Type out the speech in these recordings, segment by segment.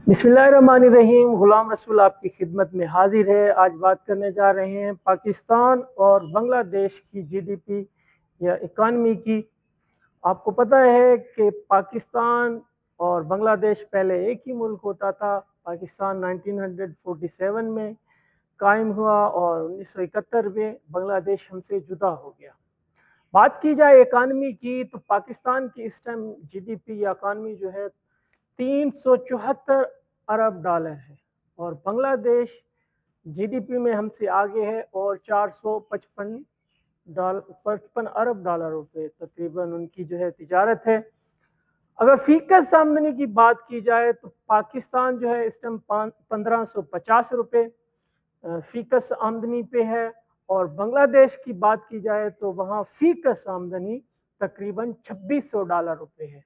बिस्मिल्लाहिर्रहमानिर्रहीम। गुलाम रसूल आपकी खिदमत में हाजिर है। आज बात करने जा रहे हैं पाकिस्तान और बांग्लादेश की जीडीपी या इकानमी की। आपको पता है कि पाकिस्तान और बांग्लादेश पहले एक ही मुल्क होता था। पाकिस्तान 1947 में कायम हुआ और 1971 में बांग्लादेश हमसे जुदा हो गया। बात की जाए इकानमी की तो पाकिस्तान की इस टाइम जीडीपी या इकानमी जो है 374 अरब डॉलर है और बांग्लादेश जीडीपी में हमसे आगे है और 455 अरब डॉलर रुपए तकरीबन उनकी जो है तिजारत है। अगर फीकस आमदनी की बात की जाए तो पाकिस्तान जो है इस टाइम 1550 रुपये फीकस आमदनी पे है और बांग्लादेश की बात की जाए तो वहाँ फीकस आमदनी तकरीबन 2600 डॉलर रुपए है।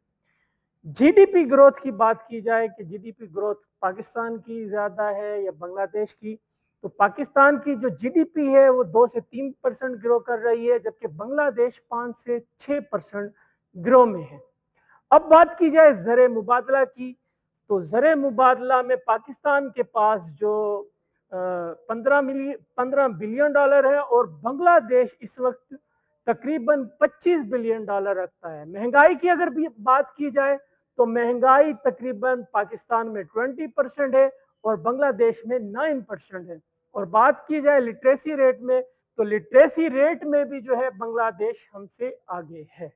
जीडीपी ग्रोथ की बात की जाए कि जीडीपी ग्रोथ पाकिस्तान की ज़्यादा है या बांग्लादेश की, तो पाकिस्तान की जो जीडीपी है वो 2 से 3% ग्रो कर रही है, जबकि बांग्लादेश 5 से 6% ग्रो में है। अब बात की जाए ज़र मुबादला की, तो ज़र मुबादला में पाकिस्तान के पास जो 15 बिलियन डॉलर है और बांग्लादेश इस वक्त तकरीबन 25 बिलियन डॉलर रखता है। महंगाई की अगर भी बात की जाए तो महंगाई तकरीबन पाकिस्तान में 20% है और बांग्लादेश में 9% है। और बात की जाए लिटरेसी रेट में, तो लिटरेसी रेट में भी जो है बांग्लादेश हमसे आगे है।